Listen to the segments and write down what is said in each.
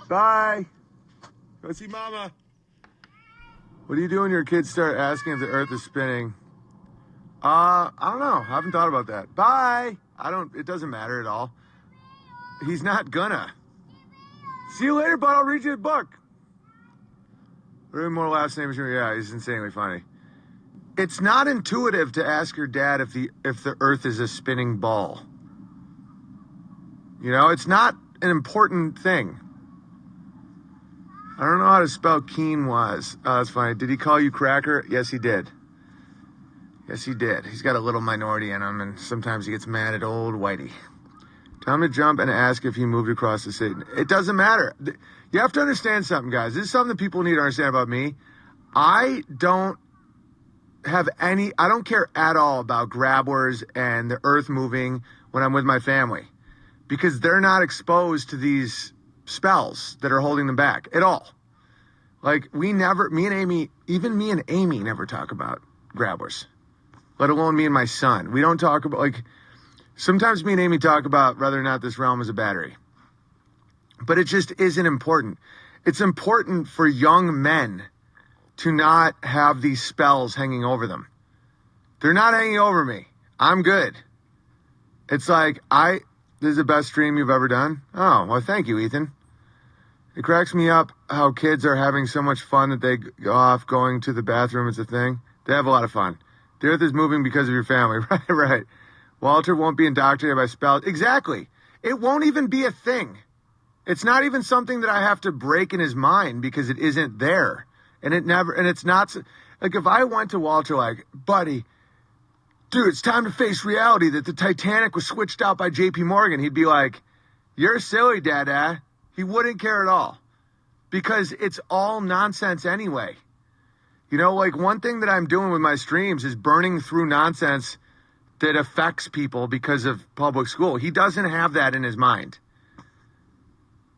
Bye. Go see Mama. What do you do when your kids start asking if the earth is spinning? I don't know. I haven't thought about that. Bye. It doesn't matter at all. He's not gonna. See you later, bud. I'll read you a book. Really more last name is yeah, he's insanely funny. It's not intuitive to ask your dad if the earth is a spinning ball. You know, it's not an important thing. I don't know how to spell Keen was. Oh, that's funny. Did he call you cracker? Yes, he did. Yes, he did. He's got a little minority in him, and sometimes he gets mad at old Whitey. Tell him to jump and ask if he moved across the state. It doesn't matter. You have to understand something, guys. This is something that people need to understand about me. I don't care at all about grabblers and the earth moving when I'm with my family, because they're not exposed to these spells that are holding them back at all. Like, me and Amy never talk about grabblers, let alone me and my son. We don't talk about, like, sometimes me and Amy talk about whether or not this realm is a battery, but it just isn't important. It's important for young men to not have these spells hanging over them. They're not hanging over me. I'm good. It's like, this is the best stream you've ever done? Oh, well, thank you, Ethan. It cracks me up how kids are having so much fun that they go off going to the bathroom. It's a thing. They have a lot of fun. The earth is moving because of your family. Right. Walter won't be indoctrinated by spells. Exactly. It won't even be a thing. It's not even something that I have to break in his mind because it isn't there. And it's not, like, if I went to Walter like, buddy, dude, it's time to face reality that the Titanic was switched out by JP Morgan. He'd be like, you're silly, Dada. He wouldn't care at all because it's all nonsense anyway. You know, like, one thing that I'm doing with my streams is burning through nonsense that affects people because of public school. He doesn't have that in his mind.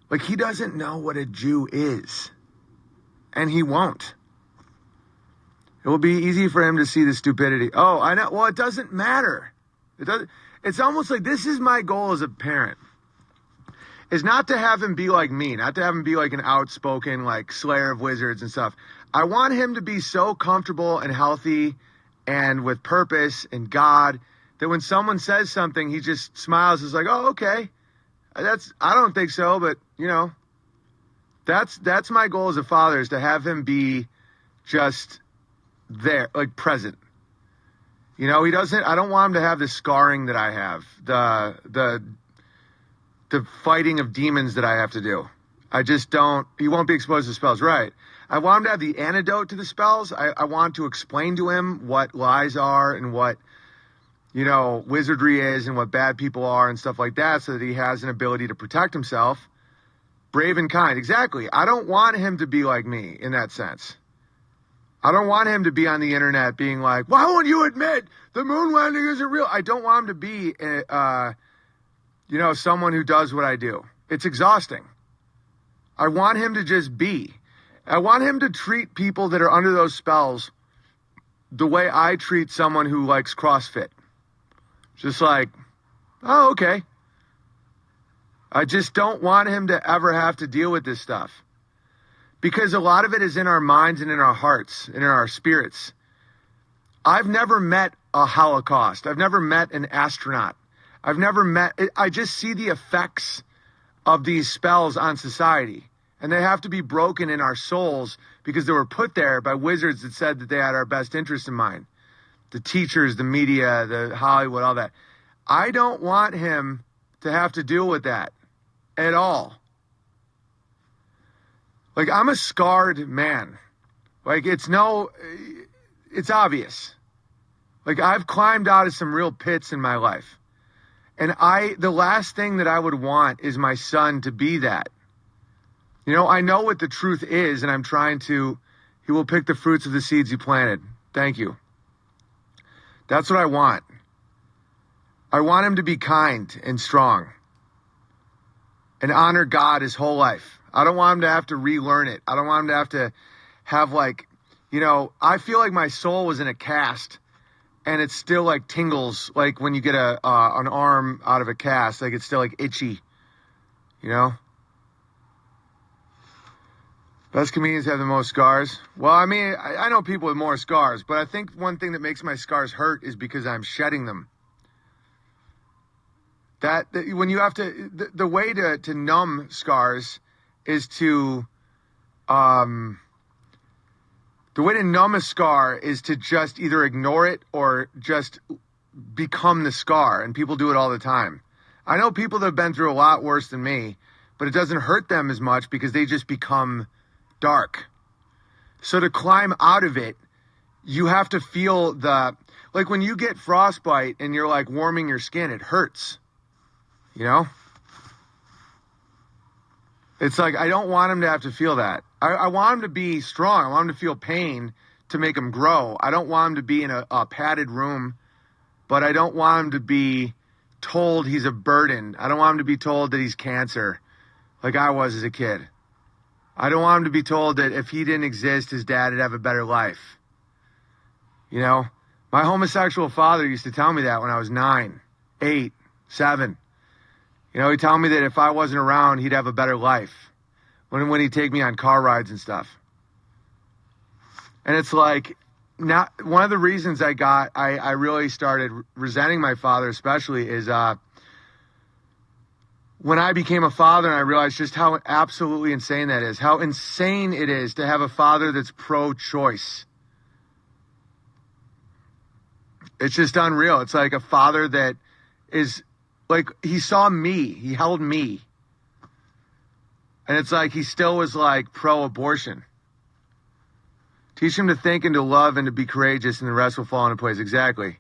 Like, he doesn't know what a Jew is. And he won't. It will be easy for him to see the stupidity. Oh, I know. Well, it doesn't matter. It's almost like, this is my goal as a parent, is not to have him be like me, not to have him be like an outspoken, like, slayer of wizards and stuff. I want him to be so comfortable and healthy and with purpose and God that when someone says something, he just smiles. It's like, oh, okay. I don't think so, but, you know, that's my goal as a father, is to have him be just there, like, present. You know, I don't want him to have the scarring that I have, the fighting of demons that I have to do. He won't be exposed to spells. Right. I want him to have the antidote to the spells. I want to explain to him what lies are and what, you know, wizardry is and what bad people are and stuff like that, so that he has an ability to protect himself. Brave and kind. Exactly. I don't want him to be like me in that sense. I don't want him to be on the internet being like, why won't you admit the moon landing isn't real? I don't want him to be, someone who does what I do. It's exhausting. I want him to just be. I want him to treat people that are under those spells the way I treat someone who likes CrossFit. Just like, oh, okay. I just don't want him to ever have to deal with this stuff. Because a lot of it is in our minds and in our hearts and in our spirits. I've never met a Holocaust. I've never met an astronaut. I just see the effects of these spells on society. And they have to be broken in our souls because they were put there by wizards that said that they had our best interest in mind. The teachers, the media, the Hollywood, all that. I don't want him to have to deal with that at all. Like, I'm a scarred man. Like, it's obvious. Like, I've climbed out of some real pits in my life. And the last thing that I would want is my son to be that. You know, I know what the truth is, and he will pick the fruits of the seeds he planted. Thank you. That's what I want. I want him to be kind and strong and honor God his whole life. I don't want him to have to relearn it. I don't want him to have to have, like, you know, I feel like my soul was in a cast and it still, like, tingles, like when you get an arm out of a cast, like it's still, like, itchy, you know? Best comedians have the most scars. Well, I mean, I know people with more scars, but I think one thing that makes my scars hurt is because I'm shedding them. That when you have to, the way to numb scars is to, the way to numb a scar is to just either ignore it or just become the scar. And people do it all the time. I know people that have been through a lot worse than me, but it doesn't hurt them as much because they just become dark. So to climb out of it, you have to feel like when you get frostbite and you're like warming your skin, it hurts. You know? It's like, I don't want him to have to feel that. I want him to be strong. I want him to feel pain to make him grow. I don't want him to be in a padded room, but I don't want him to be told he's a burden. I don't want him to be told that he's cancer like I was as a kid. I don't want him to be told that if he didn't exist, his dad would have a better life. You know, my homosexual father used to tell me that when I was 9, 8, 7. You know, he'd tell me that if I wasn't around, he'd have a better life. When he'd take me on car rides and stuff. And it's like, not one of the reasons I really started resenting my father especially is when I became a father and I realized just how absolutely insane that is. How insane it is to have a father that's pro-choice. It's just unreal. It's like a father that is like, he saw me. He held me. And it's like he still was like pro-abortion. Teach him to think and to love and to be courageous, and the rest will fall into place. Exactly.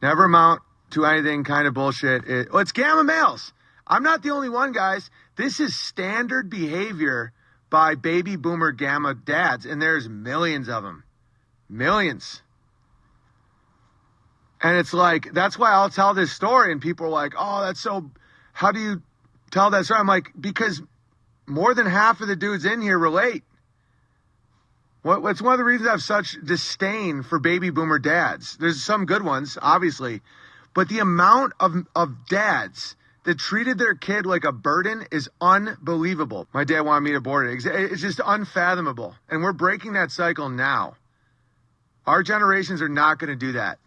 Never amount to anything kind of bullshit. It's gamma males. I'm not the only one, guys. This is standard behavior by baby boomer gamma dads, and there's millions of them. Millions. And it's like, that's why I'll tell this story, and people are like, oh, that's so, how do you tell that story? I'm like, because more than half of the dudes in here relate. What's one of the reasons I have such disdain for baby boomer dads. There's some good ones, obviously. But the amount of dads that treated their kid like a burden is unbelievable. My dad wanted me to abort it. It's just unfathomable. And we're breaking that cycle now. Our generations are not going to do that.